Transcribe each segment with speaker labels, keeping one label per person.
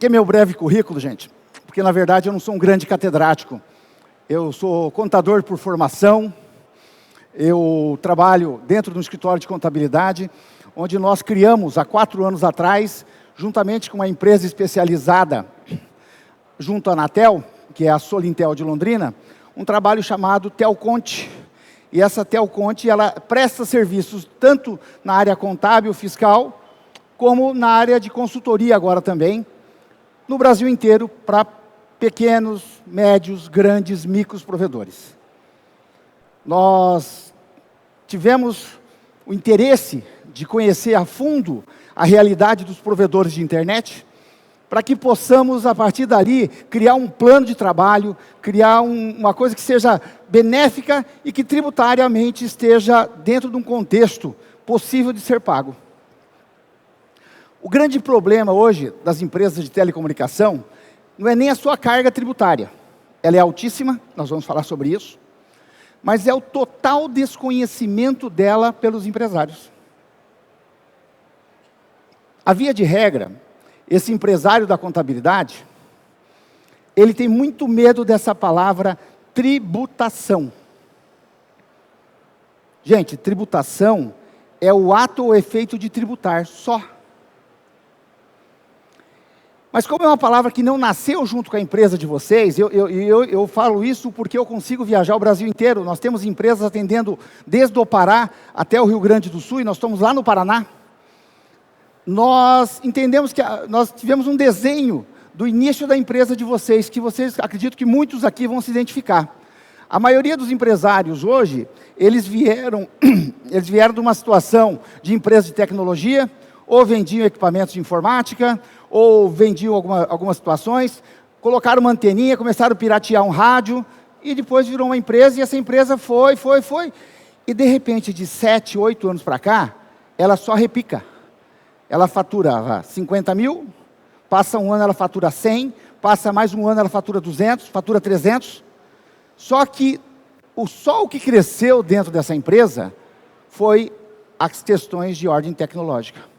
Speaker 1: aqui é meu breve currículo, gente, porque na verdade eu não sou um grande catedrático. Eu sou contador por formação, eu trabalho dentro de um escritório de contabilidade, onde nós criamos há 4 anos atrás, juntamente com uma empresa especializada junto à Anatel, que é a Solintel de Londrina, um trabalho chamado Telconte. E essa Telconte, ela presta serviços tanto na área contábil, fiscal, como na área de consultoria agora também, no Brasil inteiro, para pequenos, médios, grandes, micros provedores. Nós tivemos o interesse de conhecer a fundo a realidade dos provedores de internet, para que possamos, a partir dali, criar um plano de trabalho, criar uma coisa que seja benéfica e que tributariamente esteja dentro de um contexto possível de ser pago. O grande problema hoje das empresas de telecomunicação não é nem a sua carga tributária. Ela é altíssima, nós vamos falar sobre isso, mas é o total desconhecimento dela pelos empresários. A via de regra, esse empresário da contabilidade, ele tem muito medo dessa palavra tributação. Gente, tributação é o ato ou efeito de tributar, só. Mas como é uma palavra que não nasceu junto com a empresa de vocês, eu falo isso porque eu consigo viajar o Brasil inteiro. Nós temos empresas atendendo desde o Pará até o Rio Grande do Sul, e nós estamos lá no Paraná. Nós entendemos que nós tivemos um desenho do início da empresa de vocês, que vocês, acredito que muitos aqui vão se identificar. A maioria dos empresários hoje, eles vieram de uma situação de empresa de tecnologia, ou vendiam equipamentos de informática, ou vendiam algumas situações, colocaram uma anteninha, começaram a piratear um rádio, e depois virou uma empresa, e essa empresa foi. E de repente, de 7, 8 anos para cá, ela só repica. Ela fatura 50 mil, passa um ano ela fatura 100, passa mais um ano ela fatura 200, fatura 300. Só que o que cresceu dentro dessa empresa foi as questões de ordem tecnológica.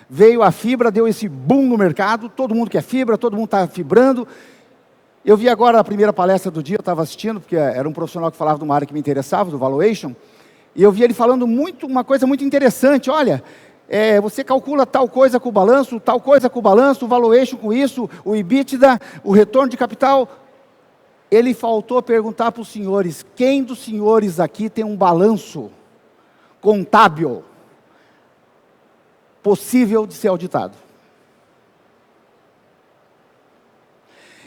Speaker 1: Veio a fibra, deu esse boom no mercado, todo mundo quer fibra, todo mundo está fibrando. Eu vi agora a primeira palestra do dia, eu estava assistindo, porque era um profissional que falava de uma área que me interessava, do valuation, e eu vi ele falando uma coisa muito interessante. Olha, você calcula tal coisa com o balanço, tal coisa com o balanço, o valuation com isso, o EBITDA, o retorno de capital. Ele faltou perguntar para os senhores, quem dos senhores aqui tem um balanço contábil possível de ser auditado?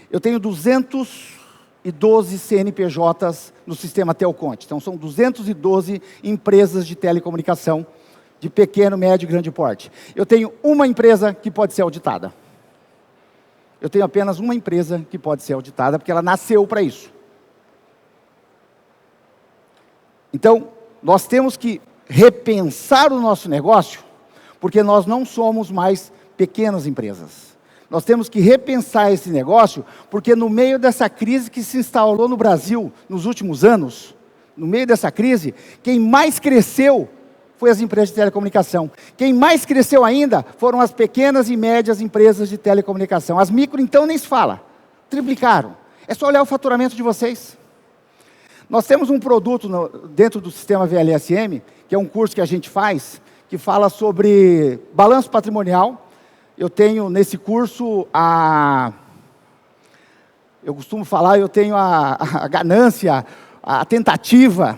Speaker 1: Eu tenho 212 CNPJs no sistema Telconte. Então, são 212 empresas de telecomunicação, de pequeno, médio e grande porte. Eu tenho uma empresa que pode ser auditada. Eu tenho apenas uma empresa que pode ser auditada, porque ela nasceu para isso. Então, nós temos que repensar o nosso negócio, porque nós não somos mais pequenas empresas. Nós temos que repensar esse negócio, porque no meio dessa crise que se instalou no Brasil nos últimos anos, no meio dessa crise, quem mais cresceu foi as empresas de telecomunicação. Quem mais cresceu ainda foram as pequenas e médias empresas de telecomunicação. As micro, então, nem se fala. Triplicaram. É só olhar o faturamento de vocês. Nós temos um produto dentro do sistema VLSM, que é um curso que a gente faz, que fala sobre balanço patrimonial. Eu tenho nesse curso eu costumo falar, eu tenho a ganância, a tentativa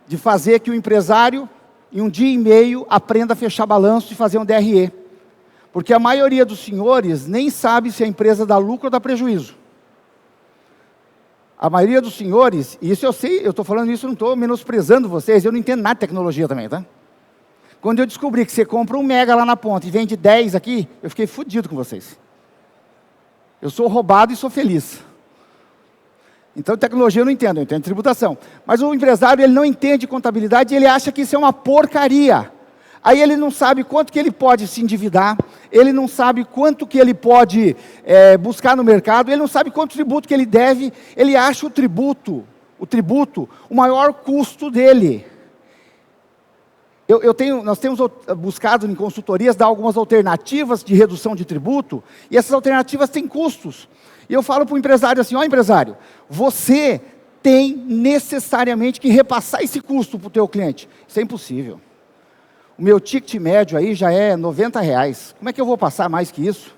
Speaker 1: de fazer que o empresário, em 1 dia e meio, aprenda a fechar balanço e fazer um DRE. Porque a maioria dos senhores nem sabe se a empresa dá lucro ou dá prejuízo. A maioria dos senhores, e isso eu sei, eu estou falando isso, não estou menosprezando vocês, eu não entendo nada de tecnologia também, tá? Quando eu descobri que você compra 1 mega lá na ponta e vende 10 aqui, eu fiquei fodido com vocês. Eu sou roubado e sou feliz. Então, tecnologia eu não entendo tributação. Mas o empresário, ele não entende contabilidade e ele acha que isso é uma porcaria. Aí ele não sabe quanto que ele pode se endividar, ele não sabe quanto que ele pode buscar no mercado, ele não sabe quanto tributo que ele deve, ele acha o tributo, o maior custo dele. nós temos buscado em consultorias dar algumas alternativas de redução de tributo, e essas alternativas têm custos. E eu falo para o empresário assim, ó empresário, você tem necessariamente que repassar esse custo para o teu cliente. Isso é impossível. O meu ticket médio aí já é R$90. Como é que eu vou passar mais que isso?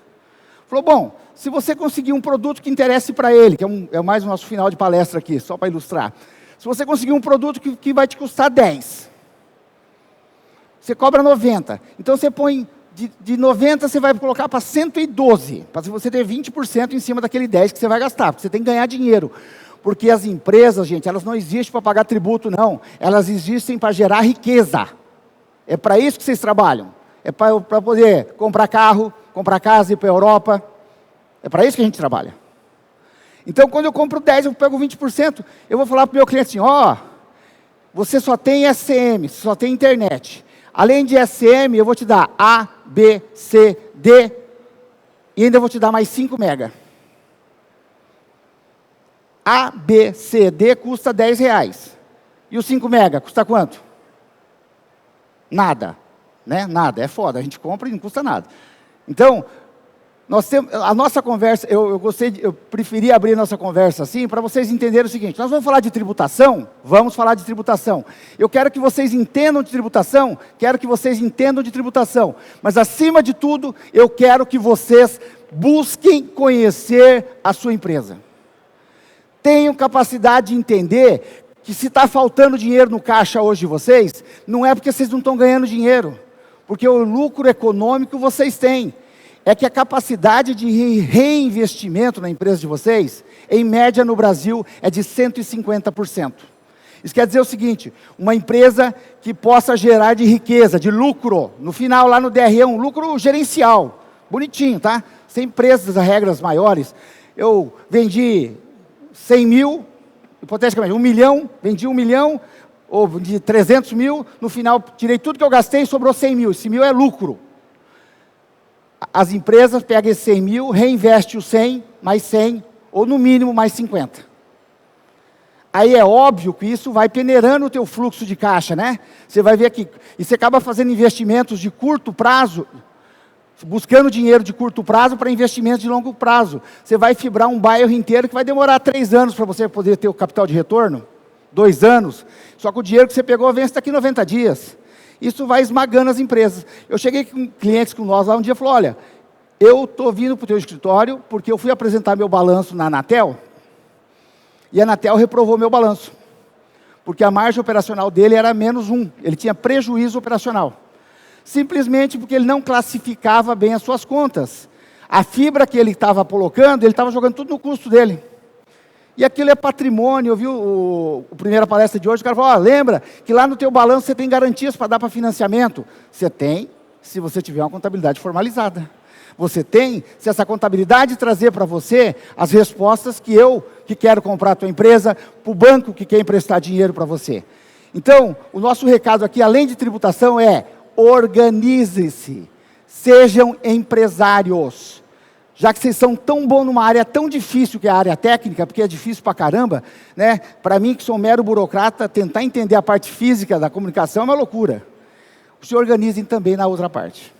Speaker 1: Falou, bom, se você conseguir um produto que interesse para ele, que é mais o nosso final de palestra aqui, só para ilustrar. Se você conseguir um produto que vai te custar 10, você cobra 90. Então você põe, de 90 você vai colocar para 112, para você ter 20% em cima daquele 10 que você vai gastar, porque você tem que ganhar dinheiro. Porque as empresas, gente, elas não existem para pagar tributo, não. Elas existem para gerar riqueza. É para isso que vocês trabalham. É para poder comprar carro, comprar casa e ir para a Europa. É para isso que a gente trabalha. Então, quando eu compro 10, eu pego 20%, eu vou falar para o meu cliente assim, ó, você só tem SM, só tem internet. Além de SM, eu vou te dar A, B, C, D, e ainda vou te dar mais 5 mega. A, B, C, D custa R$10. E os 5 mega custa quanto? Nada. Né? Nada, é foda, a gente compra e não custa nada. Então, nós temos, a nossa conversa, eu preferi abrir a nossa conversa assim, para vocês entenderem o seguinte, nós vamos falar de tributação? Vamos falar de tributação. Eu quero que vocês entendam de tributação, mas acima de tudo, eu quero que vocês busquem conhecer a sua empresa. Tenham capacidade de entender que se está faltando dinheiro no caixa hoje de vocês, não é porque vocês não estão ganhando dinheiro, porque o lucro econômico vocês têm. É que a capacidade de reinvestimento na empresa de vocês, em média no Brasil, é de 150%. Isso quer dizer o seguinte, uma empresa que possa gerar de riqueza, de lucro, no final lá no DRE, um lucro gerencial, bonitinho, tá? Sem preços a regras maiores, eu vendi 100 mil, hipoteticamente, 1 milhão, vendi 1 milhão, ou de 300 mil, no final tirei tudo que eu gastei e sobrou 100 mil, esse mil é lucro. As empresas pegam esse 100 mil, reinvestem o 100, mais 100, ou no mínimo mais 50. Aí é óbvio que isso vai peneirando o teu fluxo de caixa, né? Você vai ver aqui, e você acaba fazendo investimentos de curto prazo, buscando dinheiro de curto prazo para investimentos de longo prazo. Você vai fibrar um bairro inteiro que vai demorar 3 anos para você poder ter o capital de retorno, 2 anos, só que o dinheiro que você pegou vence daqui 90 dias. Isso vai esmagando as empresas. Eu cheguei com clientes com nós lá um dia e falei, olha, eu estou vindo para o teu escritório porque eu fui apresentar meu balanço na Anatel e a Anatel reprovou meu balanço. Porque a margem operacional dele era -1, ele tinha prejuízo operacional. Simplesmente porque ele não classificava bem as suas contas. A fibra que ele estava colocando, ele estava jogando tudo no custo dele. E aquilo é patrimônio. Eu vi a primeira palestra de hoje, o cara falou, lembra que lá no teu balanço você tem garantias para dar para financiamento? Você tem, se você tiver uma contabilidade formalizada. Você tem, se essa contabilidade trazer para você as respostas que quero comprar a tua empresa, para o banco que quer emprestar dinheiro para você. Então, o nosso recado aqui, além de tributação, é organize-se, sejam empresários. Já que vocês são tão bons numa área tão difícil que é a área técnica, porque é difícil pra caramba, né? Para mim, que sou um mero burocrata, tentar entender a parte física da comunicação é uma loucura. Se organizem também na outra parte.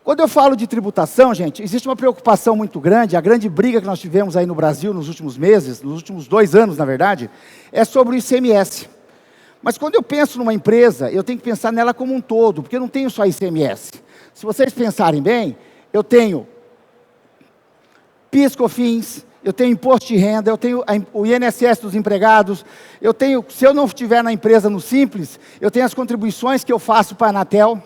Speaker 1: Quando eu falo de tributação, gente, existe uma preocupação muito grande, a grande briga que nós tivemos aí no Brasil nos últimos meses, nos últimos 2 anos, na verdade, é sobre o ICMS. Mas quando eu penso numa empresa, eu tenho que pensar nela como um todo, porque eu não tenho só ICMS. Se vocês pensarem bem, eu tenho PIS, COFINS, eu tenho imposto de renda, eu tenho o INSS dos empregados, eu tenho, se eu não estiver na empresa no Simples, eu tenho as contribuições que eu faço para a Anatel,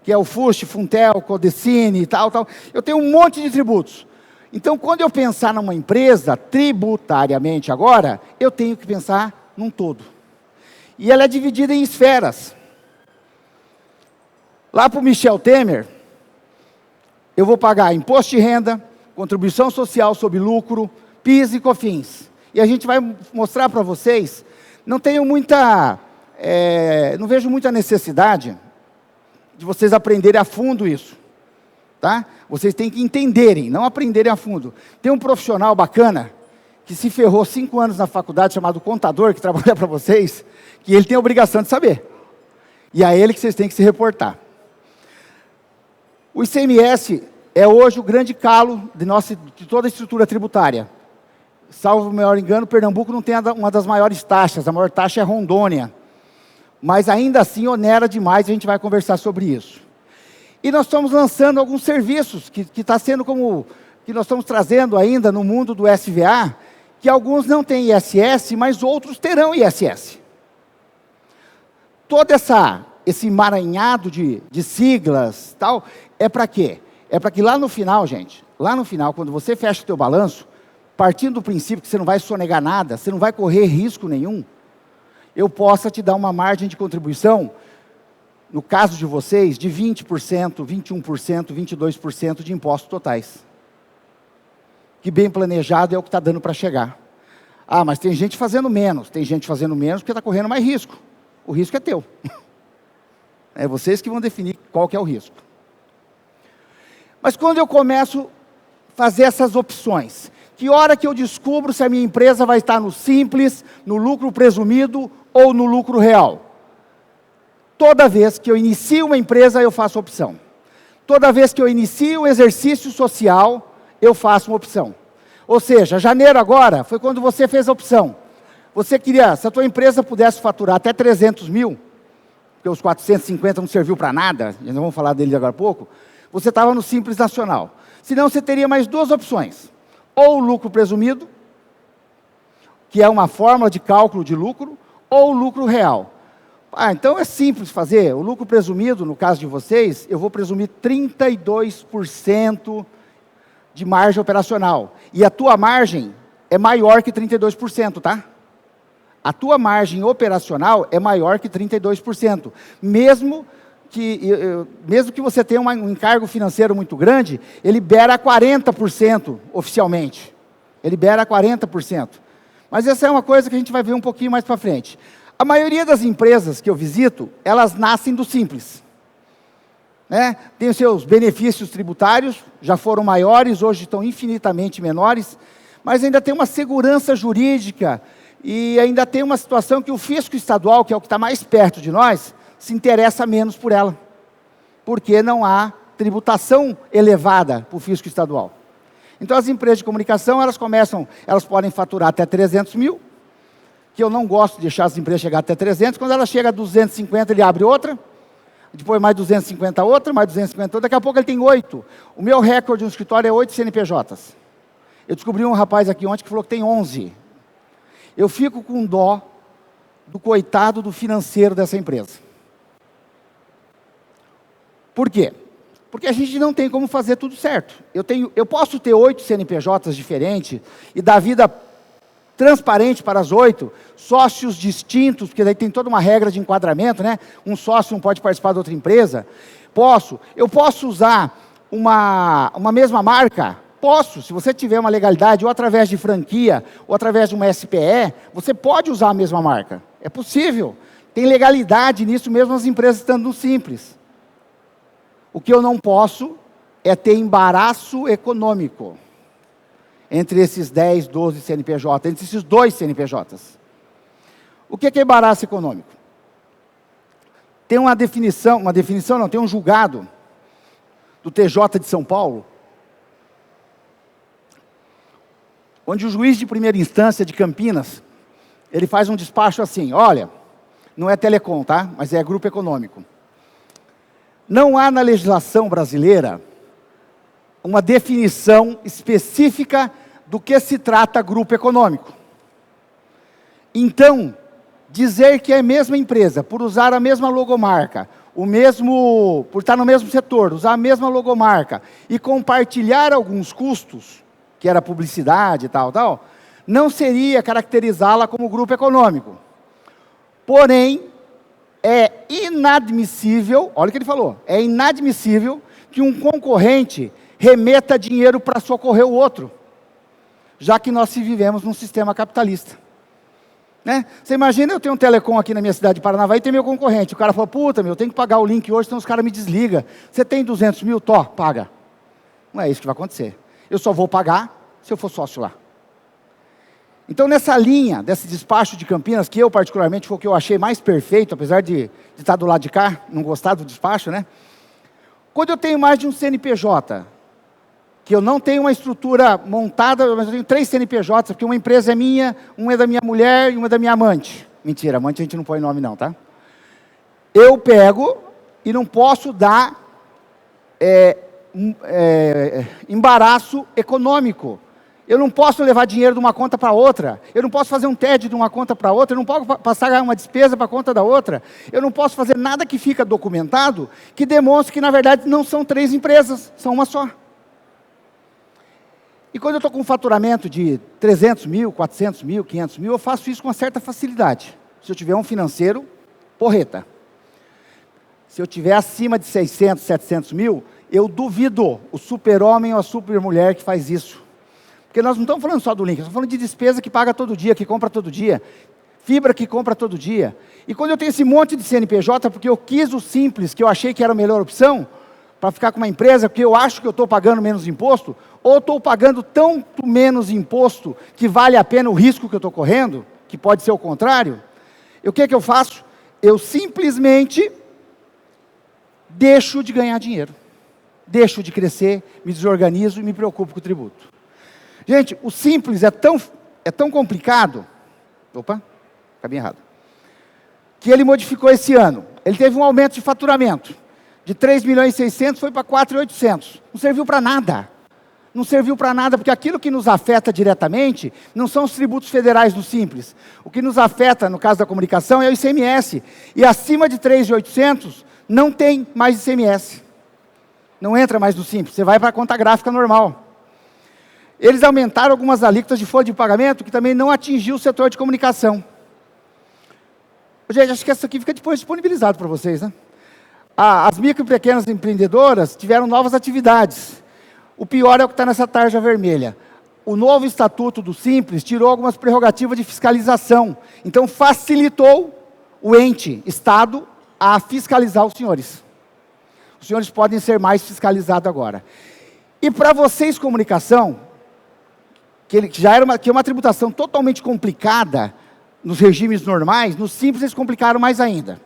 Speaker 1: que é o FUST, Funtel, Codecine e tal. Eu tenho um monte de tributos. Então, quando eu pensar numa empresa, tributariamente agora, eu tenho que pensar num todo. E ela é dividida em esferas. Lá para o Michel Temer, eu vou pagar imposto de renda, contribuição social sobre lucro, PIS e COFINS. E a gente vai mostrar para vocês, não vejo muita necessidade de vocês aprenderem a fundo isso. Tá? Vocês têm que entenderem, não aprenderem a fundo. Tem um profissional bacana, que se ferrou 5 anos na faculdade, chamado contador, que trabalha para vocês, que ele tem a obrigação de saber. E a ele que vocês têm que se reportar. O ICMS é hoje o grande calo de toda a estrutura tributária. Salvo o maior engano, Pernambuco não tem uma das maiores taxas, a maior taxa é Rondônia. Mas ainda assim onera demais, a gente vai conversar sobre isso. E nós estamos lançando alguns serviços, que está sendo que nós estamos trazendo ainda no mundo do SVA, que alguns não têm ISS, mas outros terão ISS. Todo esse emaranhado de siglas, tal, é para quê? É para que lá no final, gente, lá no final, quando você fecha o teu balanço, partindo do princípio que você não vai sonegar nada, você não vai correr risco nenhum, eu possa te dar uma margem de contribuição, no caso de vocês, de 20%, 21%, 22% de impostos totais. Que bem planejado é o que está dando para chegar. Ah, mas tem gente fazendo menos porque está correndo mais risco. O risco é teu. É vocês que vão definir qual que é o risco. Mas quando eu começo a fazer essas opções, que hora que eu descubro se a minha empresa vai estar no simples, no lucro presumido ou no lucro real? Toda vez que eu inicio uma empresa, eu faço opção. Toda vez que eu inicio um exercício social, eu faço uma opção. Ou seja, janeiro agora foi quando você fez a opção. Você queria, se a tua empresa pudesse faturar até 300 mil, porque os 450 não serviu para nada, nós vamos falar dele agora há pouco, você estava no Simples Nacional. Senão você teria mais duas opções. Ou o lucro presumido, que é uma fórmula de cálculo de lucro, ou o lucro real. Ah, então é simples fazer. O lucro presumido, no caso de vocês, eu vou presumir 32% de margem operacional. E a tua margem é maior que 32%, tá? A tua margem operacional é maior que 32%. Mesmo que você tenha um encargo financeiro muito grande, ele libera 40% oficialmente. Ele libera 40%. Mas essa é uma coisa que a gente vai ver um pouquinho mais para frente. A maioria das empresas que eu visito, elas nascem do simples. Né? Tem os seus benefícios tributários, já foram maiores, hoje estão infinitamente menores, mas ainda tem uma segurança jurídica e ainda tem uma situação que o fisco estadual, que é o que está mais perto de nós, se interessa menos por ela, porque não há tributação elevada para o fisco estadual. Então as empresas de comunicação, elas podem faturar até 300 mil, que eu não gosto de deixar as empresas chegar até 300, quando ela chega a 250 ele abre outra, depois mais 250 outra, mais 250 outra, daqui a pouco ele tem 8. O meu recorde no escritório é 8 CNPJs. Eu descobri um rapaz aqui ontem que falou que tem 11. Eu fico com dó do coitado do financeiro dessa empresa. Por quê? Porque a gente não tem como fazer tudo certo. Eu posso ter 8 CNPJs diferentes e dar vida transparente para as 8, sócios distintos, porque daí tem toda uma regra de enquadramento, né? Um sócio não pode participar de outra empresa. Eu posso usar uma mesma marca? Posso, se você tiver uma legalidade, ou através de franquia, ou através de uma SPE, você pode usar a mesma marca. É possível. Tem legalidade nisso mesmo as empresas estando no simples. O que eu não posso é ter embaraço econômico entre esses 10, 12 CNPJ, entre esses 2 CNPJs. O que é embaraço econômico? Tem tem um julgado do TJ de São Paulo, onde o juiz de primeira instância de Campinas, ele faz um despacho assim, olha, não é telecom, tá? Mas é grupo econômico. Não há na legislação brasileira uma definição específica do que se trata grupo econômico. Então, dizer que é a mesma empresa, por usar a mesma logomarca, por estar no mesmo setor, usar a mesma logomarca e compartilhar alguns custos, que era publicidade e tal, não seria caracterizá-la como grupo econômico. Porém, é inadmissível, olha o que ele falou, é inadmissível que um concorrente remeta dinheiro para socorrer o outro, já que nós vivemos num sistema capitalista. Né? Você imagina, eu tenho um telecom aqui na minha cidade de Paranavaí e tem meu concorrente, o cara fala, puta, eu tenho que pagar o link hoje, senão os caras me desligam. Você tem 200 mil? Paga. Não é isso que vai acontecer. Eu só vou pagar se eu for sócio lá. Então, nessa linha, desse despacho de Campinas, que eu particularmente foi o que eu achei mais perfeito, apesar de estar do lado de cá, não gostar do despacho, né? Quando eu tenho mais de um CNPJ, que eu não tenho uma estrutura montada, mas eu tenho 3 CNPJs, porque uma empresa é minha, uma é da minha mulher e uma é da minha amante. Mentira, amante a gente não põe nome não, tá? Eu pego e não posso dar embaraço econômico. Eu não posso levar dinheiro de uma conta para outra. Eu não posso fazer um TED de uma conta para outra. Eu não posso passar uma despesa para a conta da outra. Eu não posso fazer nada que fica documentado que demonstre que, na verdade, não são 3 empresas, são uma só. E quando eu estou com um faturamento de 300 mil, 400 mil, 500 mil, eu faço isso com uma certa facilidade. Se eu tiver um financeiro, porreta. Se eu tiver acima de 600, 700 mil, eu duvido o super-homem ou a super-mulher que faz isso. Porque nós não estamos falando só do link, estamos falando de despesa que paga todo dia, que compra todo dia, fibra que compra todo dia. E quando eu tenho esse monte de CNPJ, porque eu quis o simples, que eu achei que era a melhor opção, para ficar com uma empresa, porque eu acho que eu estou pagando menos imposto, ou estou pagando tanto menos imposto que vale a pena o risco que eu estou correndo, que pode ser o contrário, o que eu faço? Eu simplesmente deixo de ganhar dinheiro, deixo de crescer, me desorganizo e me preocupo com o tributo. Gente, o simples é tão complicado, acabei errado, que ele modificou esse ano. Ele teve um aumento de faturamento, de 3 milhões e 600 foi para 4.800. Não serviu para nada. Não serviu para nada, porque aquilo que nos afeta diretamente não são os tributos federais do Simples. O que nos afeta, no caso da comunicação, é o ICMS. E acima de 3.800, não tem mais ICMS. Não entra mais no Simples, você vai para a conta gráfica normal. Eles aumentaram algumas alíquotas de folha de pagamento que também não atingiu o setor de comunicação. Gente, acho que isso aqui fica depois disponibilizado para vocês, né? As micro e pequenas empreendedoras tiveram novas atividades. O pior é o que está nessa tarja vermelha. O novo estatuto do Simples tirou algumas prerrogativas de fiscalização. Então, facilitou o ente, Estado, a fiscalizar os senhores. Os senhores podem ser mais fiscalizados agora. E para vocês, comunicação, que já era uma tributação totalmente complicada nos regimes normais, no Simples eles complicaram mais ainda.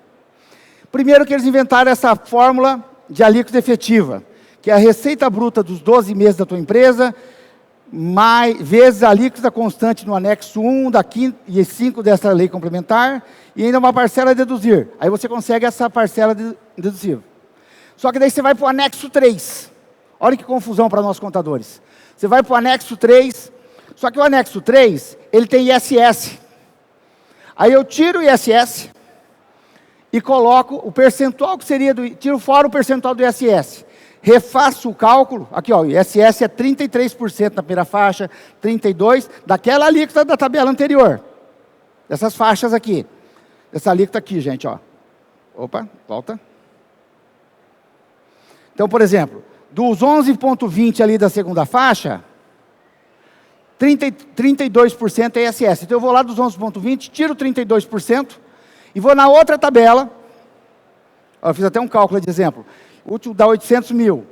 Speaker 1: Primeiro que eles inventaram essa fórmula de alíquota efetiva, que é a receita bruta dos 12 meses da tua empresa, vezes a alíquota constante no anexo 1 da 5 e 5 dessa lei complementar, e ainda uma parcela a deduzir. Aí você consegue essa parcela deduzível. Só que daí você vai para o anexo 3. Olha que confusão para nós contadores. Você vai para o anexo 3, só que o anexo 3, ele tem ISS. Aí eu tiro o ISS e coloco o percentual que seria tiro fora o percentual do ISS. Refaço o cálculo, aqui ó, o ISS é 33% na primeira faixa, 32% daquela alíquota da tabela anterior. Dessas faixas aqui. Essa alíquota aqui, gente, ó. Opa, volta. Então, por exemplo, dos 11,20 ali da segunda faixa, 32% é ISS. Então eu vou lá dos 11,20, tiro 32% e vou na outra tabela. Eu fiz até um cálculo de exemplo. O útil dá 800 mil.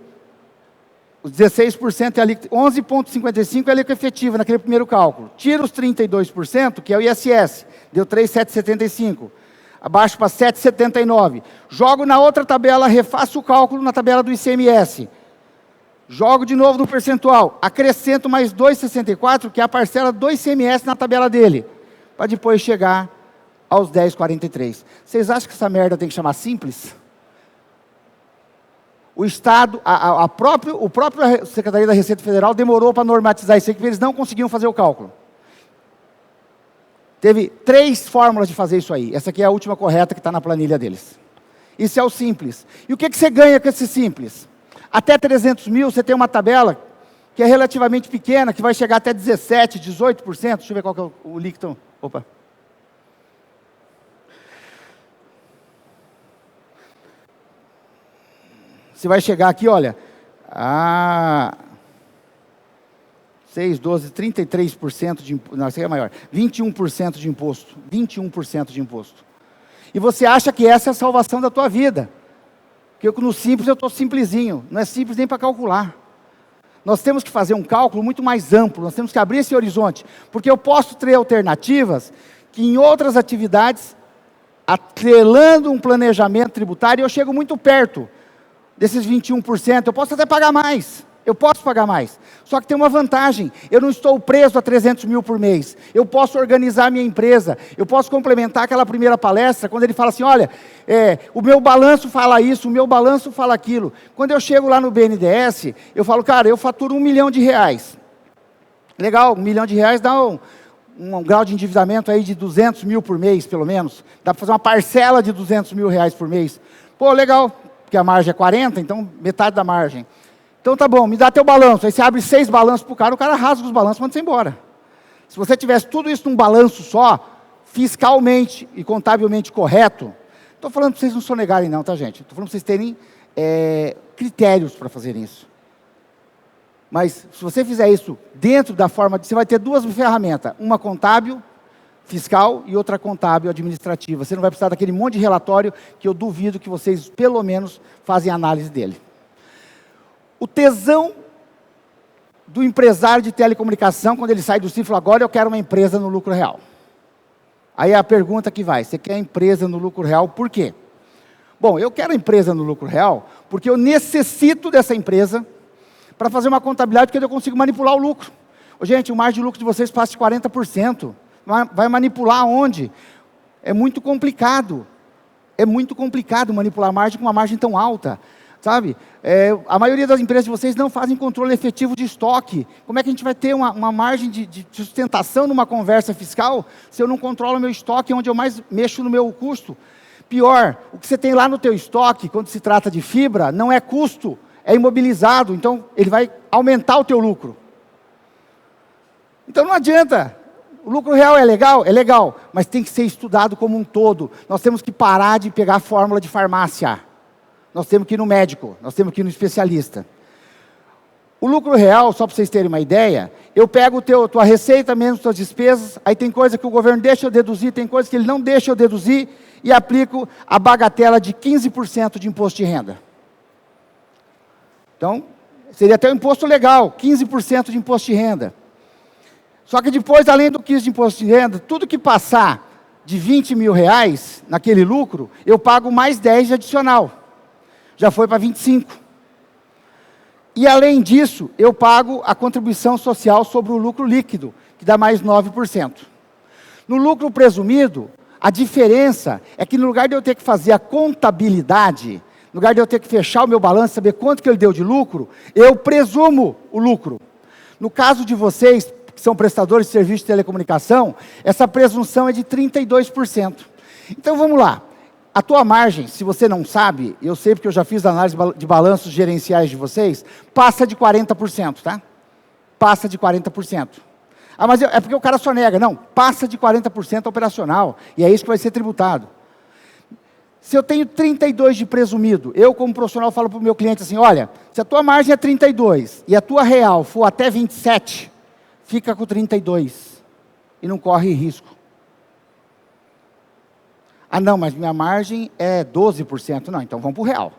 Speaker 1: Os 16% é 11,55 é a alíquota efetiva naquele primeiro cálculo. Tiro os 32%, que é o ISS, deu 3,775. Abaixo para 7,79. Jogo na outra tabela, refaço o cálculo na tabela do ICMS. Jogo de novo no percentual, acrescento mais 2,64, que é a parcela do ICMS na tabela dele, para depois chegar aos 10,43. Vocês acham que essa merda tem que chamar simples? O Estado, o próprio Secretaria da Receita Federal demorou para normatizar isso aí, porque eles não conseguiam fazer o cálculo. Teve 3 fórmulas de fazer isso aí. Essa aqui é a última correta que está na planilha deles. Isso é o simples. E o que você ganha com esse simples? Até 300 mil, você tem uma tabela que é relativamente pequena, que vai chegar até 17%, 18%. Deixa eu ver qual que é o líquido. Opa. Você vai chegar aqui, olha. 6, 12, 33% de imposto. Não, esse aí é maior. 21% de imposto. 21% de imposto. E você acha que essa é a salvação da tua vida. Porque no simples eu estou simplesinho. Não é simples nem para calcular. Nós temos que fazer um cálculo muito mais amplo, nós temos que abrir esse horizonte, porque eu posso ter alternativas que em outras atividades, atrelando um planejamento tributário, eu chego muito perto desses 21%, eu posso até pagar mais, eu posso pagar mais. Só que tem uma vantagem, eu não estou preso a 300 mil por mês, eu posso organizar minha empresa, eu posso complementar aquela primeira palestra, quando ele fala assim, olha, o meu balanço fala isso, o meu balanço fala aquilo. Quando eu chego lá no BNDES, eu falo, cara, eu faturo R$1 milhão. Legal, R$1 milhão dá um grau de endividamento aí de 200 mil por mês, pelo menos. Dá para fazer uma parcela de R$200 mil por mês. Pô, legal, porque a margem é 40, então metade da margem. Então tá bom, me dá teu balanço. Aí você abre 6 balanços para o cara rasga os balanços e manda você embora. Se você tivesse tudo isso num balanço só, fiscalmente e contabilmente correto, estou falando para vocês não sonegarem não, tá gente? Estou falando para vocês terem critérios para fazerem isso. Mas se você fizer isso dentro da forma você vai ter 2 ferramentas, uma contábil, fiscal e outra contábil, administrativa. Você não vai precisar daquele monte de relatório que eu duvido que vocês, pelo menos, fazem análise dele. O tesão do empresário de telecomunicação, quando ele sai do CIF, agora eu quero uma empresa no lucro real. Aí é a pergunta que vai, você quer empresa no lucro real, por quê? Bom, eu quero a empresa no lucro real, porque eu necessito dessa empresa para fazer uma contabilidade, porque eu consigo manipular o lucro. Gente, o margem de lucro de vocês passa de 40%. Vai manipular onde? É muito complicado. É muito complicado manipular a margem com uma margem tão alta. Sabe? A maioria das empresas de vocês não fazem controle efetivo de estoque. Como é que a gente vai ter uma margem de sustentação numa conversa fiscal se eu não controlo o meu estoque, onde eu mais mexo no meu custo? Pior, o que você tem lá no teu estoque, quando se trata de fibra, não é custo, é imobilizado. Então, ele vai aumentar o teu lucro. Então, não adianta. O lucro real é legal? É legal, mas tem que ser estudado como um todo. Nós temos que parar de pegar a fórmula de farmácia. Nós temos que ir no médico, nós temos que ir no especialista. O lucro real, só para vocês terem uma ideia, eu pego tua receita menos suas despesas, aí tem coisa que o governo deixa eu deduzir, tem coisa que ele não deixa eu deduzir, e aplico a bagatela de 15% de imposto de renda. Então, seria até um imposto legal, 15% de imposto de renda. Só que depois, além do 15% de imposto de renda, tudo que passar de R$20 mil naquele lucro, eu pago mais 10 de adicional. Já foi para 25. E além disso, eu pago a contribuição social sobre o lucro líquido, que dá mais 9%. No lucro presumido, a diferença é que no lugar de eu ter que fazer a contabilidade, no lugar de eu ter que fechar o meu balanço, saber quanto que ele deu de lucro, eu presumo o lucro. No caso de vocês, que são prestadores de serviço de telecomunicação, essa presunção é de 32%. Então vamos lá. A tua margem, se você não sabe, eu sei porque eu já fiz análise de balanços gerenciais de vocês, passa de 40%, tá? Passa de 40%. Ah, mas é porque o cara só nega. Não, passa de 40% operacional, e é isso que vai ser tributado. Se eu tenho 32 de presumido, eu como profissional falo para o meu cliente assim, olha, se a tua margem é 32 e a tua real for até 27, fica com 32 e não corre risco. Ah, não, mas minha margem é 12%. Não, então vamos para o real.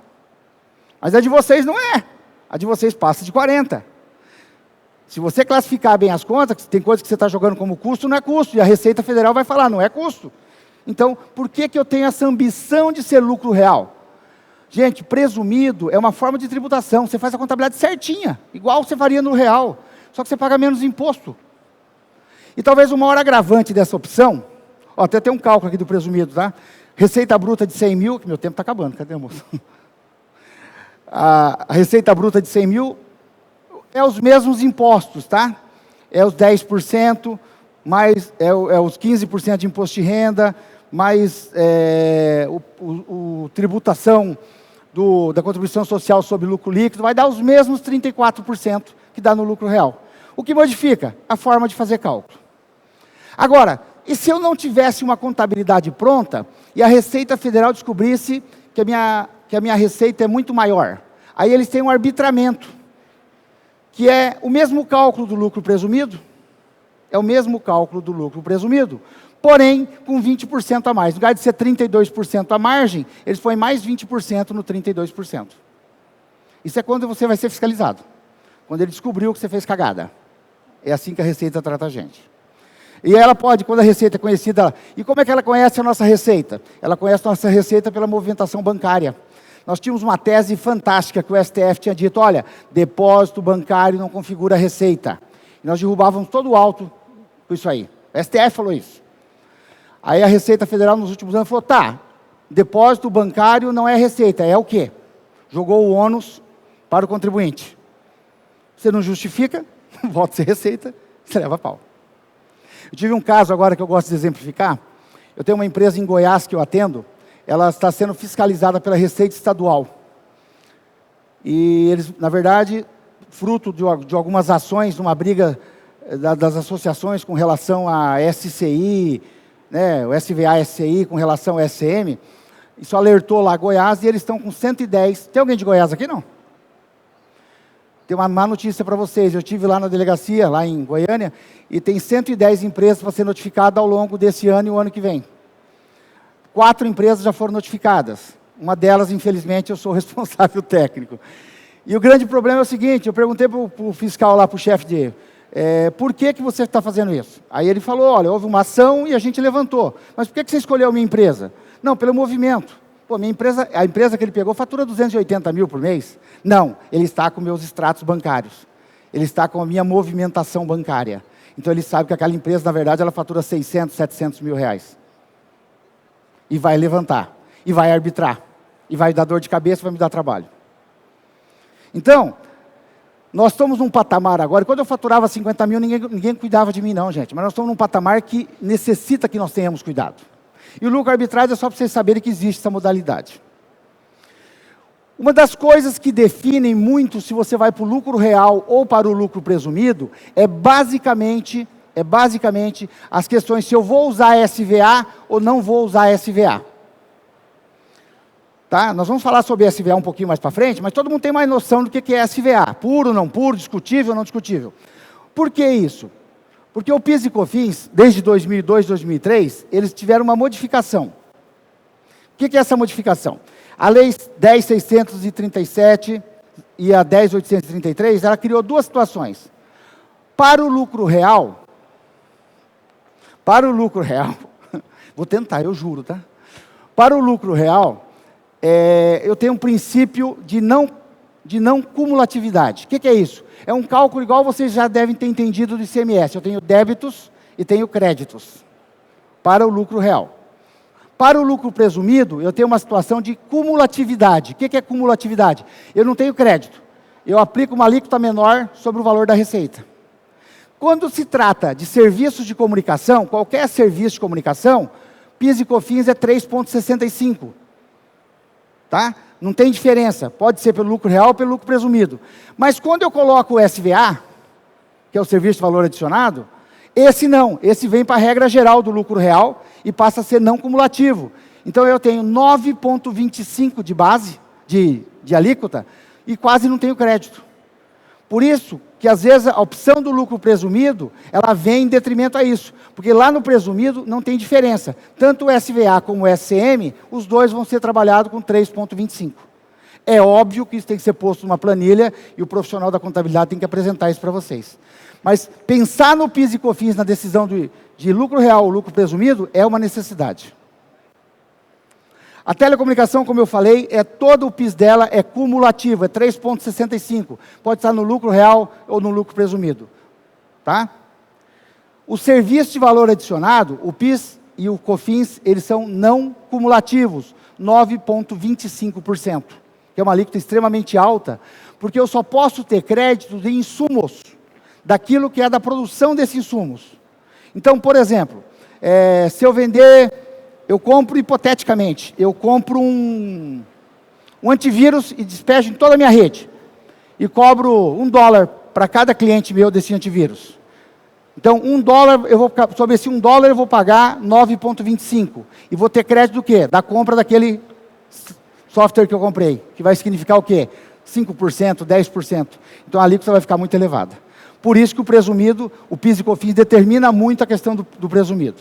Speaker 1: Mas a de vocês não é. A de vocês passa de 40%. Se você classificar bem as contas, tem coisa que você está jogando como custo, não é custo. E a Receita Federal vai falar, não é custo. Então, por que eu tenho essa ambição de ser lucro real? Gente, presumido é uma forma de tributação. Você faz a contabilidade certinha, igual você faria no real. Só que você paga menos imposto. E talvez o maior agravante dessa opção... até tem um cálculo aqui do presumido, tá? Receita bruta de 100 mil, que meu tempo está acabando, cadê, moço? A receita bruta de 100 mil é os mesmos impostos, tá? É os 10%, mais os 15% de imposto de renda, mais tributação da contribuição social sobre lucro líquido, vai dar os mesmos 34% que dá no lucro real. O que modifica? A forma de fazer cálculo. Agora, e se eu não tivesse uma contabilidade pronta e a Receita Federal descobrisse que a minha receita é muito maior? Aí eles têm um arbitramento, que é o mesmo cálculo do lucro presumido, porém com 20% a mais. No lugar de ser 32% a margem, eles põem mais 20% no 32%. Isso é quando você vai ser fiscalizado. quando ele descobriu que você fez cagada. É assim que a Receita trata a gente. E ela pode, quando a Receita é conhecida... E como é que ela conhece a nossa Receita? Ela conhece a nossa Receita pela movimentação bancária. Nós tínhamos uma tese fantástica que o STF tinha dito, olha, depósito bancário não configura Receita. E nós derrubávamos todo o auto com isso aí. O STF falou isso. Aí a Receita Federal nos últimos anos falou, tá, depósito bancário não é Receita, é o quê? Jogou o ônus para o contribuinte. Você não justifica, volta a ser Receita, você leva a pau. Eu tive um caso agora que eu gosto de exemplificar. Eu tenho uma empresa em Goiás que eu atendo, ela está sendo fiscalizada pela Receita Estadual. E eles, na verdade, fruto de algumas ações, numa briga das associações com relação à SCI, né, o SVA, SCI, com relação ao SM, isso alertou lá Goiás e eles estão com 110. Tem alguém de Goiás aqui, não? Tem uma má notícia para vocês. Eu estive lá na delegacia, lá em Goiânia, e tem 110 empresas para ser notificadas ao longo desse ano e o ano que vem. 4 empresas já foram notificadas. Uma delas, infelizmente, eu sou o responsável técnico. E o grande problema é o seguinte, eu perguntei para o fiscal lá, para o chefe de... por que você está fazendo isso? Aí ele falou, olha, houve uma ação e a gente levantou. Mas por que você escolheu a minha empresa? Não, pelo movimento. Pô, a empresa que ele pegou fatura 280 mil por mês? Não, ele está com meus extratos bancários. Ele está com a minha movimentação bancária. Então ele sabe que aquela empresa, na verdade, ela fatura 600, 700 mil reais. E vai levantar. E vai arbitrar. E vai dar dor de cabeça e vai me dar trabalho. Então... nós estamos num patamar agora, quando eu faturava 50 mil, ninguém cuidava de mim não, gente. Mas nós estamos num patamar que necessita que nós tenhamos cuidado. E o lucro arbitrário é só para vocês saberem que existe essa modalidade. Uma das coisas que definem muito se você vai para o lucro real ou para o lucro presumido, é basicamente as questões se eu vou usar SVA ou não vou usar SVA. Tá? Nós vamos falar sobre SVA um pouquinho mais para frente, mas todo mundo tem mais noção do que é SVA. Puro, não puro, discutível, não discutível. Por que isso? Porque o PIS e COFINS, desde 2002, 2003, eles tiveram uma modificação. O que é essa modificação? A Lei 10.637 e a 10.833, ela criou 2 situações. Para o lucro real, vou tentar, eu juro, tá? Para o lucro real... eu tenho um princípio de não cumulatividade. O que é isso? É um cálculo igual vocês já devem ter entendido do ICMS. Eu tenho débitos e tenho créditos para o lucro real. Para o lucro presumido, eu tenho uma situação de cumulatividade. O que é cumulatividade? Eu não tenho crédito. Eu aplico uma alíquota menor sobre o valor da receita. Quando se trata de serviços de comunicação, qualquer serviço de comunicação, PIS e COFINS é 3,65%. Tá? Não tem diferença, pode ser pelo lucro real ou pelo lucro presumido. Mas quando eu coloco o SVA, que é o Serviço de Valor Adicionado, esse não, esse vem para a regra geral do lucro real e passa a ser não cumulativo. Então eu tenho 9,25 de base, de alíquota, e quase não tenho crédito. Por isso que às vezes a opção do lucro presumido, ela vem em detrimento a isso. Porque lá no presumido não tem diferença. Tanto o SVA como o SCM, os dois vão ser trabalhados com 3,25. É óbvio que isso tem que ser posto numa planilha e o profissional da contabilidade tem que apresentar isso para vocês. Mas pensar no PIS e COFINS na decisão de lucro real ou lucro presumido é uma necessidade. A telecomunicação, como eu falei, todo o PIS dela é cumulativo, é 3,65. Pode estar no lucro real ou no lucro presumido. Tá? O serviço de valor adicionado, o PIS e o COFINS, eles são não cumulativos, 9,25%. Que é uma alíquota extremamente alta, porque eu só posso ter crédito de insumos, daquilo que é da produção desses insumos. Então, por exemplo, se eu vender... eu compro hipoteticamente, eu compro um antivírus e despejo em toda a minha rede. E cobro $1 para cada cliente meu desse antivírus. Então, $1, sobre esse $1 eu vou pagar 9,25. E vou ter crédito do quê? Da compra daquele software que eu comprei. Que vai significar o quê? 5%, 10%. Então a alíquota vai ficar muito elevada. Por isso que o presumido, o PIS e COFINS determina muito a questão do presumido.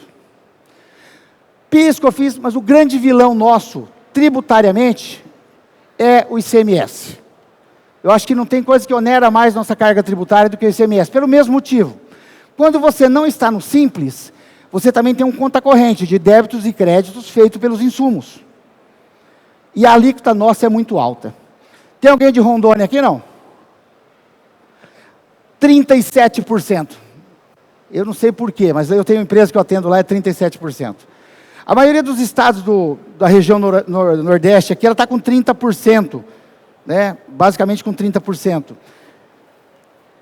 Speaker 1: PIS, COFINS, mas o grande vilão nosso, tributariamente, é o ICMS. Eu acho que não tem coisa que onera mais nossa carga tributária do que o ICMS, pelo mesmo motivo. Quando você não está no Simples, você também tem um conta corrente de débitos e créditos feito pelos insumos. E a alíquota nossa é muito alta. Tem alguém de Rondônia aqui, não? 37%. Eu não sei porquê, mas eu tenho uma empresa que eu atendo lá, é 37%. A maioria dos estados da região Nordeste aqui, ela está com 30%, né? Basicamente com 30%.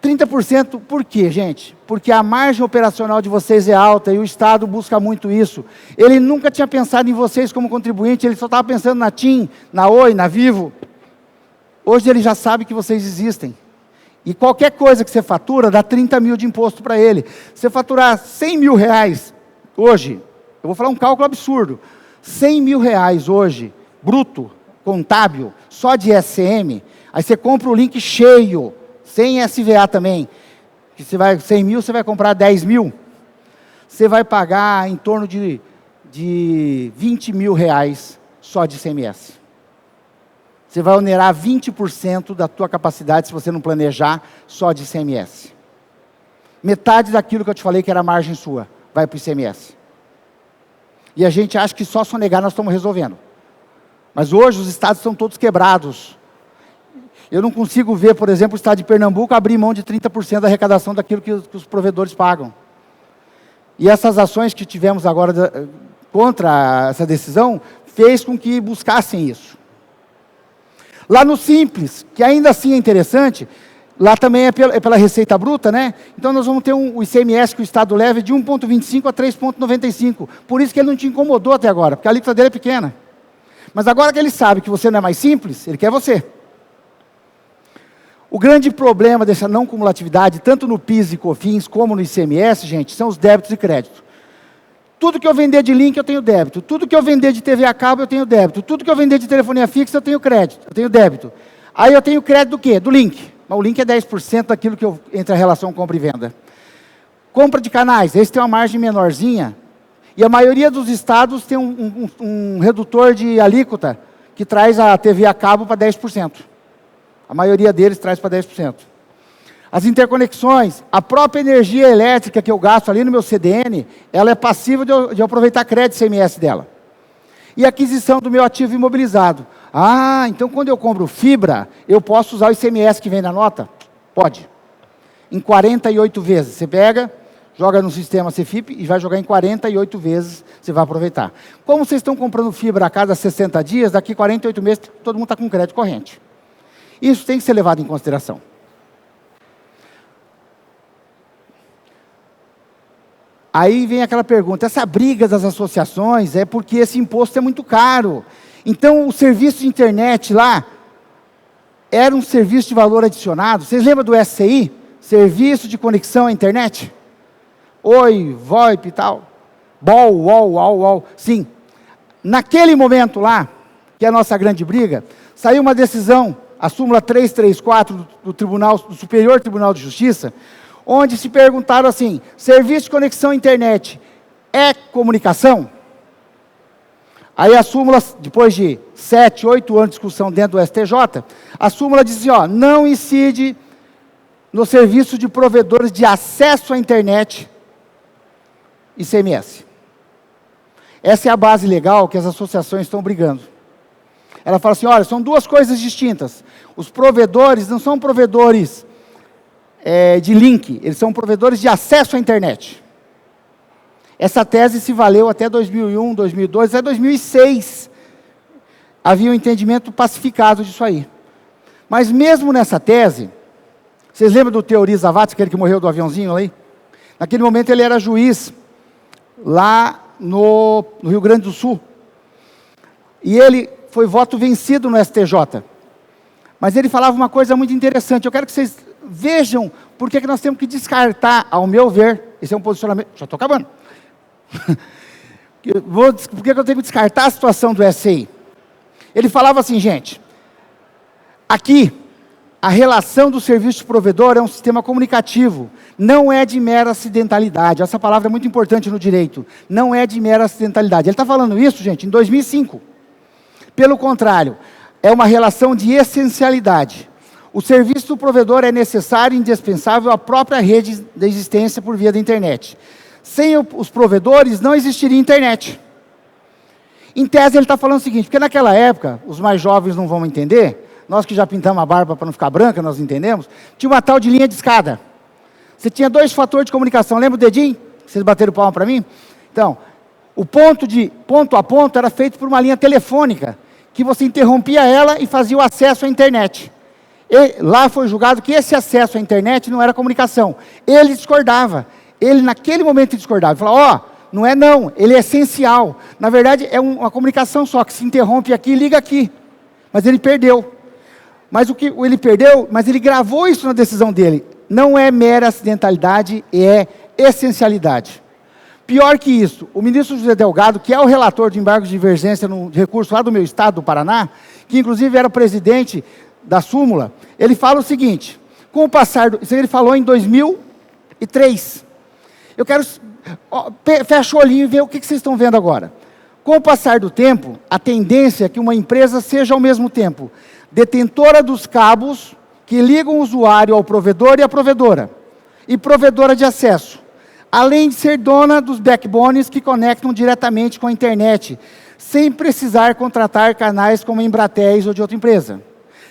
Speaker 1: 30% por quê, gente? Porque a margem operacional de vocês é alta e o Estado busca muito isso. Ele nunca tinha pensado em vocês como contribuinte, ele só estava pensando na TIM, na Oi, na Vivo. Hoje ele já sabe que vocês existem. E qualquer coisa que você fatura, dá 30 mil de imposto para ele. Se você faturar 100 mil reais hoje, eu vou falar um cálculo absurdo, 100 mil reais hoje, bruto, contábil, só de SM, aí você compra o link cheio, sem SVA também, que você vai, 100 mil, você vai comprar 10 mil, você vai pagar em torno de 20 mil reais só de ICMS. Você vai onerar 20% da tua capacidade, se você não planejar, só de ICMS. Metade daquilo que eu te falei que era a margem sua, vai para o ICMS. E a gente acha que só sonegar nós estamos resolvendo. Mas hoje os estados estão todos quebrados. Eu não consigo ver, por exemplo, o estado de Pernambuco abrir mão de 30% da arrecadação daquilo que os provedores pagam. E essas ações que tivemos agora contra essa decisão, fez com que buscassem isso. Lá no Simples, que ainda assim é interessante, lá também é pela receita bruta, né? Então nós vamos ter o ICMS que o Estado leva de 1,25 a 3,95. Por isso que ele não te incomodou até agora, porque a alíquota dele é pequena. Mas agora que ele sabe que você não é mais simples, ele quer você. O grande problema dessa não cumulatividade, tanto no PIS e COFINS como no ICMS, gente, são os débitos e créditos. Tudo que eu vender de link, eu tenho débito. Tudo que eu vender de TV a cabo, eu tenho débito. Tudo que eu vender de telefonia fixa, eu tenho crédito. Eu tenho débito. Aí eu tenho crédito do quê? Do link. Mas o link é 10% daquilo que entre a relação compra e venda. Compra de canais. Esse tem uma margem menorzinha. E a maioria dos estados tem um redutor de alíquota que traz a TV a cabo para 10%. A maioria deles traz para 10%. As interconexões, a própria energia elétrica que eu gasto ali no meu CDN, ela é passível de eu aproveitar crédito ICMS dela. E a aquisição do meu ativo imobilizado. Ah, então quando eu compro fibra, eu posso usar o ICMS que vem na nota? Pode. Em 48 vezes. Você pega, joga no sistema CFIP e vai jogar em 48 vezes, você vai aproveitar. Como vocês estão comprando fibra a cada 60 dias, daqui 48 meses todo mundo está com crédito corrente. Isso tem que ser levado em consideração. Aí vem aquela pergunta, essa briga das associações é porque esse imposto é muito caro. Então, o serviço de internet lá era um serviço de valor adicionado. Vocês lembram do SCI? Serviço de conexão à internet? Oi, VoIP e tal. BOL, UOL, UOL, UOL. Sim. Naquele momento lá, que é a nossa grande briga, saiu uma decisão, a súmula 334 do Superior Tribunal de Justiça, onde se perguntaram assim, serviço de conexão à internet é comunicação? Aí a súmula, depois de 7, 8 anos de discussão dentro do STJ, a súmula dizia, ó, não incide no serviço de provedores de acesso à internet ICMS. Essa é a base legal que as associações estão brigando. Ela fala assim, olha, são duas coisas distintas. Os provedores não são provedores de link, eles são provedores de acesso à internet. Essa tese se valeu até 2001, 2002, até 2006. Havia um entendimento pacificado disso aí. Mas mesmo nessa tese, vocês lembram do Teori Zavascki, aquele que morreu do aviãozinho ali? Naquele momento ele era juiz, lá no Rio Grande do Sul. E ele foi voto vencido no STJ. Mas ele falava uma coisa muito interessante, eu quero que vocês vejam por que nós temos que descartar, ao meu ver, esse é um posicionamento, já estou acabando, por que eu tenho que descartar a situação do SCI? Ele falava assim, gente, aqui, a relação do serviço de provedor é um sistema comunicativo, não é de mera acidentalidade, essa palavra é muito importante no direito, não é de mera acidentalidade. Ele está falando isso, gente, em 2005. Pelo contrário, é uma relação de essencialidade. O serviço do provedor é necessário e indispensável à própria rede de existência por via da internet. Sem os provedores, não existiria internet. Em tese, ele está falando o seguinte, porque naquela época, os mais jovens não vão entender, nós que já pintamos a barba para não ficar branca, nós entendemos, tinha uma tal de linha de escada. Você tinha 2 fatores de comunicação, lembra o dedinho? Vocês bateram palma para mim? Então, o ponto a ponto era feito por uma linha telefônica, que você interrompia ela e fazia o acesso à internet. E lá foi julgado que esse acesso à internet não era comunicação. Ele discordava. Ele, naquele momento, discordava. Ele falou, não é não, ele é essencial. Na verdade, é uma comunicação só, que se interrompe aqui e liga aqui. Mas ele perdeu. Mas ele perdeu, mas ele gravou isso na decisão dele. Não é mera acidentalidade, é essencialidade. Pior que isso, o ministro José Delgado, que é o relator de embargo de divergência no recurso lá do meu estado, do Paraná, que inclusive era o presidente da súmula, ele fala o seguinte, com o passar isso ele falou em 2003. Eu quero, fecha o olhinho e vê o que vocês estão vendo agora. Com o passar do tempo, a tendência é que uma empresa seja ao mesmo tempo detentora dos cabos que ligam o usuário ao provedor e à provedora, e provedora de acesso, além de ser dona dos backbones que conectam diretamente com a internet, sem precisar contratar canais como a Embratel ou de outra empresa.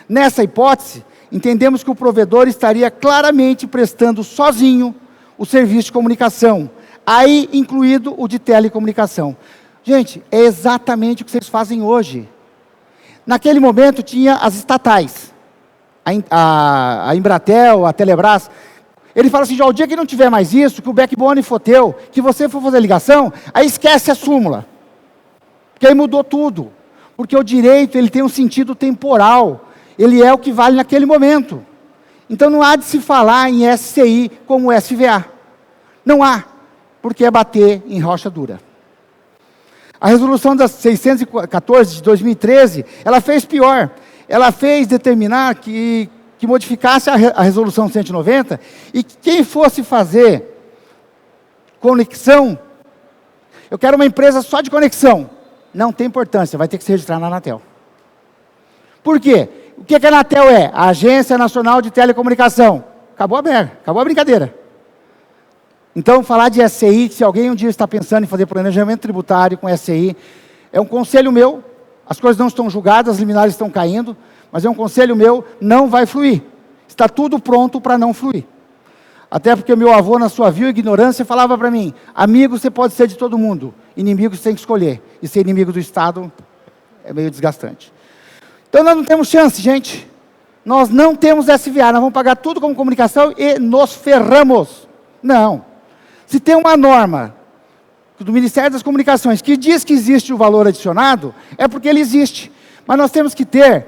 Speaker 1: Nessa hipótese, entendemos que o provedor estaria claramente prestando sozinho o serviço de comunicação, aí incluído o de telecomunicação. Gente, é exatamente o que vocês fazem hoje. Naquele momento tinha as estatais, a Embratel, a Telebrás. Ele fala assim, já o dia que não tiver mais isso, que o backbone for teu, que você for fazer ligação, aí esquece a súmula. Porque aí mudou tudo. Porque o direito, ele tem um sentido temporal. Ele é o que vale naquele momento. Então não há de se falar em SCI como SVA. Não há. Porque é bater em rocha dura. A resolução das 614 de 2013, ela fez pior. Ela fez determinar que modificasse a resolução 190 e que quem fosse fazer conexão, eu quero uma empresa só de conexão, não tem importância, vai ter que se registrar na Anatel. Por quê? O que a Anatel é? A Agência Nacional de Telecomunicação. Acabou a brincadeira. Então, falar de SCI, se alguém um dia está pensando em fazer planejamento tributário com SCI, é um conselho meu, as coisas não estão julgadas, as liminares estão caindo, mas é um conselho meu, não vai fluir. Está tudo pronto para não fluir. Até porque meu avô, na sua vil ignorância, falava para mim, amigo você pode ser de todo mundo, inimigo você tem que escolher. E ser inimigo do Estado é meio desgastante. Então nós não temos chance, gente. Nós não temos SVA, nós vamos pagar tudo como comunicação e nos ferramos. Não. Se tem uma norma do Ministério das Comunicações que diz que existe o valor adicionado, é porque ele existe. Mas nós temos que ter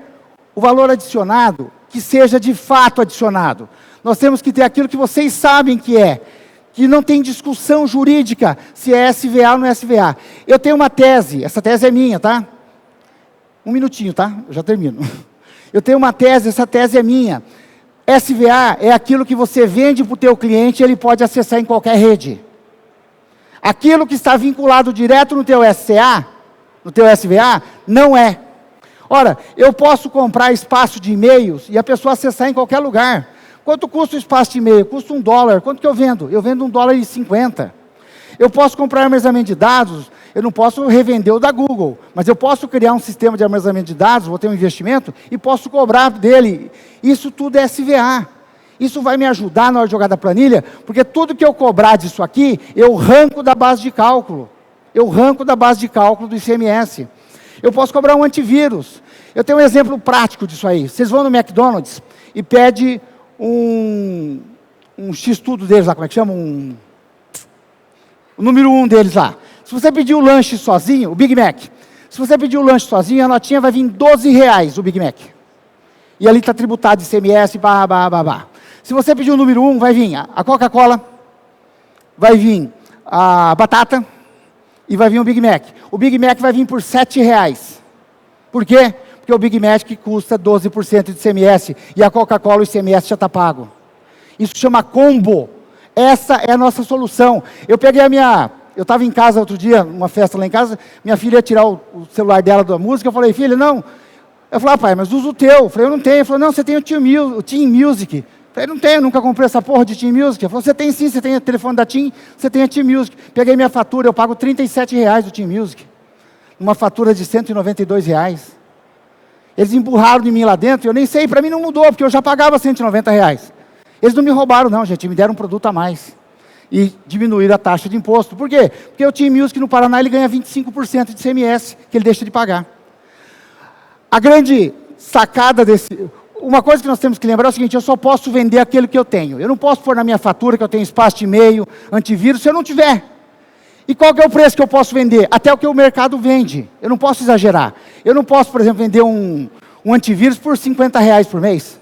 Speaker 1: o valor adicionado que seja de fato adicionado. Nós temos que ter aquilo que vocês sabem que não tem discussão jurídica se é SVA ou não é SVA. Eu tenho uma tese, essa tese é minha, tá? Um minutinho, tá? Eu já termino. Eu tenho uma tese, essa tese é minha. SVA é aquilo que você vende para o teu cliente e ele pode acessar em qualquer rede. Aquilo que está vinculado direto no teu SCA, no teu SVA, não é. Ora, eu posso comprar espaço de e-mails e a pessoa acessar em qualquer lugar. Quanto custa o espaço de e-mail? Custa $1. Quanto que eu vendo? Eu vendo $1,50. Eu posso comprar armazenamento de dados, eu não posso revender o da Google, mas eu posso criar um sistema de armazenamento de dados, vou ter um investimento e posso cobrar dele. Isso tudo é SVA. Isso vai me ajudar na hora de jogar da planilha, porque tudo que eu cobrar disso aqui, eu arranco da base de cálculo. Eu arranco da base de cálculo do ICMS. Eu posso cobrar um antivírus. Eu tenho um exemplo prático disso aí. Vocês vão no McDonald's e pedem um X-tudo deles lá, como é que chama? O número 1 deles lá. Se você pedir o lanche sozinho, o Big Mac, se você pedir o lanche sozinho, a notinha vai vir R$12 o Big Mac. E ali está tributado ICMS, Se você pedir o número 1, vai vir a Coca-Cola, vai vir a batata e vai vir o Big Mac. O Big Mac vai vir por R$7. Por quê? Porque o Big Mac custa 12% de ICMS e a Coca-Cola, o ICMS já está pago. Isso chama combo. Essa é a nossa solução. Eu peguei eu estava em casa outro dia, numa festa lá em casa, minha filha ia tirar o celular dela da música, eu falei, filha, não, Eu falei, pai, mas usa o teu. Eu falei, eu não tenho. Ele falou, não, você tem o Team Music. Eu falei, não tenho, nunca comprei essa porra de Team Music. Ele falou, você tem sim, você tem o telefone da Team, você tem a Team Music. Peguei minha fatura, eu pago R$37 do Team Music. Uma fatura de R$192. Eles emburraram de mim lá dentro, eu nem sei, para mim não mudou, porque eu já pagava R$190. Eles não me roubaram não, gente, me deram um produto a mais. E diminuíram a taxa de imposto. Por quê? Porque o Team Music no Paraná, ele ganha 25% de CMS, que ele deixa de pagar. A grande sacada uma coisa que nós temos que lembrar é o seguinte, eu só posso vender aquilo que eu tenho. Eu não posso pôr na minha fatura que eu tenho espaço de e-mail, antivírus, se eu não tiver. E qual que é o preço que eu posso vender? Até o que o mercado vende. Eu não posso exagerar. Eu não posso, por exemplo, vender um antivírus por R$50 por mês.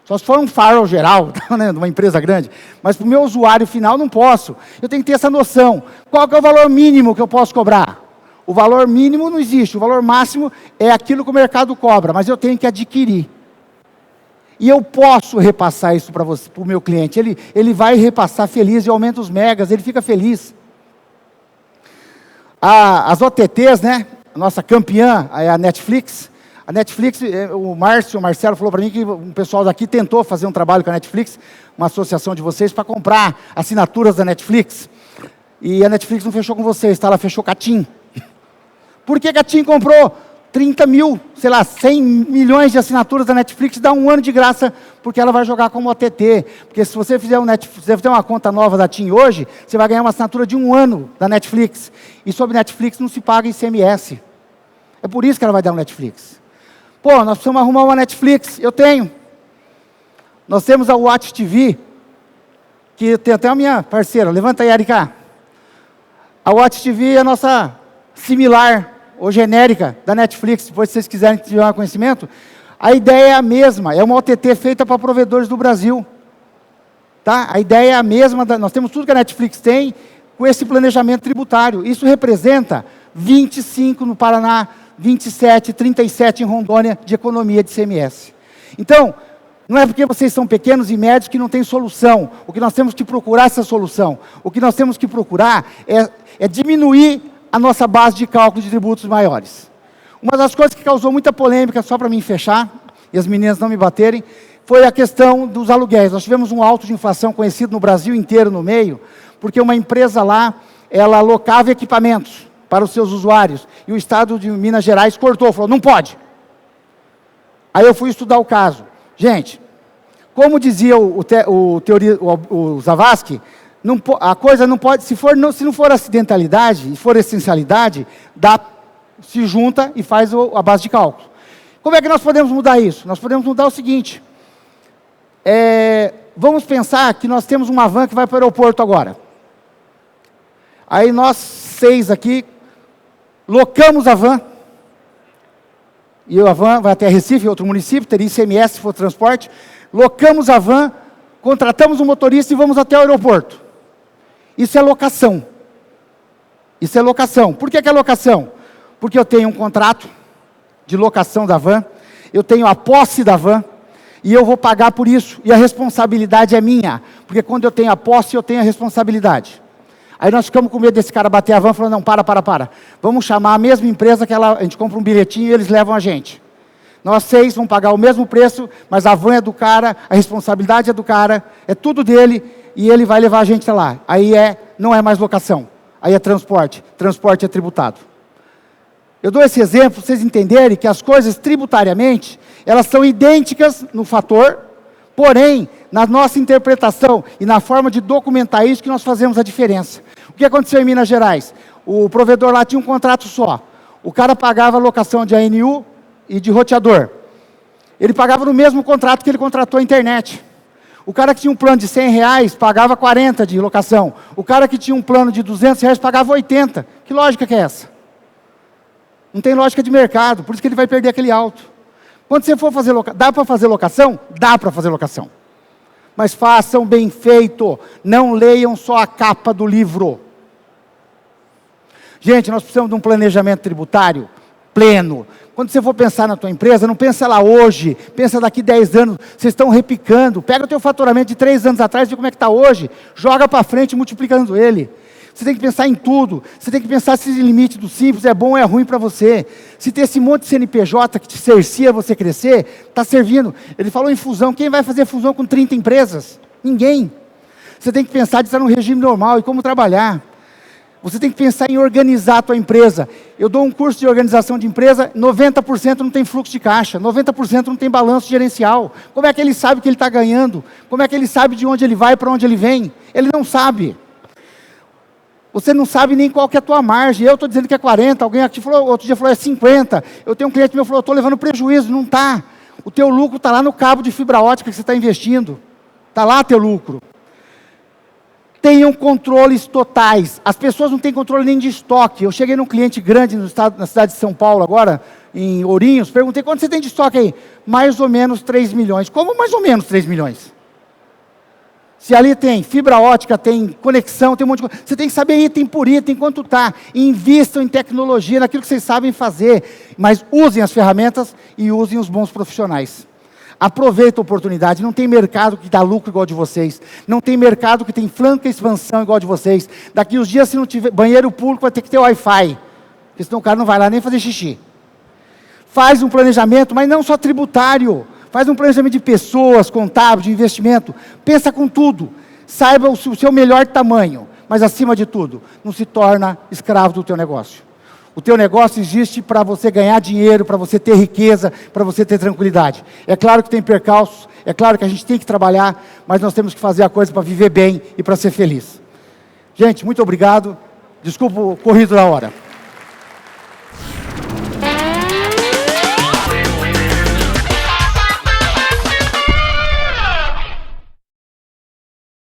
Speaker 1: Só se for um firewall geral, né, de uma empresa grande. Mas para o meu usuário final, não posso. Eu tenho que ter essa noção. Qual que é o valor mínimo que eu posso cobrar? O valor mínimo não existe. O valor máximo é aquilo que o mercado cobra. Mas eu tenho que adquirir. E eu posso repassar isso para o meu cliente. Ele vai repassar feliz, eu aumento os megas, ele fica feliz. As OTTs, né? A nossa campeã é a Netflix. A Netflix, o Marcelo falou para mim que o pessoal daqui tentou fazer um trabalho com a Netflix, uma associação de vocês, para comprar assinaturas da Netflix. E a Netflix não fechou com vocês, tá? Ela fechou com a TIM. Por que a TIM comprou 30 mil, sei lá, 100 milhões de assinaturas da Netflix, dá um ano de graça, porque ela vai jogar como OTT. Porque se você fizer uma conta nova da TIM hoje, você vai ganhar uma assinatura de um ano da Netflix. E sobre Netflix não se paga ICMS. É por isso que ela vai dar um Netflix. Pô, nós precisamos arrumar uma Netflix. Eu tenho. Nós temos a Watch TV, que tem até a minha parceira. Levanta aí, Erika. A Watch TV é a nossa similar ou genérica da Netflix, depois se vocês quiserem tiver conhecimento, a ideia é a mesma, é uma OTT feita para provedores do Brasil. Tá? A ideia é a mesma, nós temos tudo que a Netflix tem, com esse planejamento tributário. Isso representa 25 no Paraná, 27, 37 em Rondônia de economia de CMS. Então, não é porque vocês são pequenos e médios que não tem solução. O que nós temos que procurar é essa solução. O que nós temos que procurar é diminuir a nossa base de cálculo de tributos maiores. Uma das coisas que causou muita polêmica, só para mim fechar, e as meninas não me baterem, foi a questão dos aluguéis. Nós tivemos um alto de inflação conhecido no Brasil inteiro no meio, porque uma empresa lá, ela alocava equipamentos para os seus usuários, e o Estado de Minas Gerais cortou, falou, não pode. Aí eu fui estudar o caso. Gente, como dizia o Zavascki, a coisa não pode, se não for acidentalidade, e for essencialidade, se junta e faz a base de cálculo. Como é que nós podemos mudar isso? Nós podemos mudar o seguinte, vamos pensar que nós temos uma van que vai para o aeroporto agora. Aí nós 6 aqui, locamos a van, e a van vai até Recife, outro município, teria ICMS se for transporte, locamos a van, contratamos um motorista e vamos até o aeroporto. Isso é locação. Isso é locação. Por que é locação? Porque eu tenho um contrato de locação da van, eu tenho a posse da van, e eu vou pagar por isso, e a responsabilidade é minha, porque quando eu tenho a posse, eu tenho a responsabilidade. Aí nós ficamos com medo desse cara bater a van, falando, não, para. Vamos chamar a mesma empresa que a gente compra um bilhetinho e eles levam a gente. Nós 6 vamos pagar o mesmo preço, mas a van é do cara, a responsabilidade é do cara, é tudo dele, e ele vai levar a gente até lá. Aí não é mais locação, aí é transporte é tributado. Eu dou esse exemplo para vocês entenderem que as coisas tributariamente, elas são idênticas no fator, porém, na nossa interpretação e na forma de documentar isso que nós fazemos a diferença. O que aconteceu em Minas Gerais? O provedor lá tinha um contrato só. O cara pagava a locação de ANU e de roteador. Ele pagava no mesmo contrato que ele contratou a internet. O cara que tinha um plano de R$100 pagava 40 de locação. O cara que tinha um plano de R$200 pagava 80. Que lógica que é essa? Não tem lógica de mercado, por isso que ele vai perder aquele alto. Quando você for fazer locação, dá para fazer locação? Dá para fazer locação. Mas façam bem feito, não leiam só a capa do livro. Gente, nós precisamos de um planejamento tributário pleno. Quando você for pensar na tua empresa, não pensa lá hoje, pensa daqui 10 anos, vocês estão repicando, pega o teu faturamento de 3 anos atrás, vê como é que está hoje, joga para frente multiplicando ele. Você tem que pensar em tudo. Você tem que pensar se esse limite do simples é bom ou é ruim para você. Se ter esse monte de CNPJ que te cercia você crescer, está servindo. Ele falou em fusão. Quem vai fazer fusão com 30 empresas? Ninguém. Você tem que pensar de estar num regime normal e como trabalhar. Você tem que pensar em organizar a tua empresa. Eu dou um curso de organização de empresa, 90% não tem fluxo de caixa, 90% não tem balanço gerencial. Como é que ele sabe que ele está ganhando? Como é que ele sabe de onde ele vai e para onde ele vem? Ele não sabe. Você não sabe nem qual que é a tua margem. Eu estou dizendo que é 40, alguém aqui falou, outro dia falou é 50. Eu tenho um cliente meu que falou, eu estou levando prejuízo. Não está. O teu lucro está lá no cabo de fibra ótica que você está investindo. Está lá teu lucro. Tenham controles totais. As pessoas não têm controle nem de estoque. Eu cheguei num cliente grande no estado, na cidade de São Paulo agora, em Ourinhos, perguntei, quanto você tem de estoque aí? Mais ou menos 3 milhões. Como mais ou menos 3 milhões? Se ali tem fibra ótica, tem conexão, tem um monte de coisa. Você tem que saber item por item, quanto está. Invistam em tecnologia, naquilo que vocês sabem fazer. Mas usem as ferramentas e usem os bons profissionais. Aproveita a oportunidade, não tem mercado que dá lucro igual de vocês, não tem mercado que tem franca expansão igual de vocês. Daqui uns dias, se não tiver banheiro público, vai ter que ter Wi-Fi, porque senão o cara não vai lá nem fazer xixi. Faz um planejamento, mas não só tributário, faz um planejamento de pessoas, contábil, de investimento, pensa com tudo, saiba o seu melhor tamanho, mas acima de tudo, não se torna escravo do teu negócio. O teu negócio existe para você ganhar dinheiro, para você ter riqueza, para você ter tranquilidade. É claro que tem percalços, é claro que a gente tem que trabalhar, mas nós temos que fazer a coisa para viver bem e para ser feliz. Gente, muito obrigado. Desculpa o corrido da hora.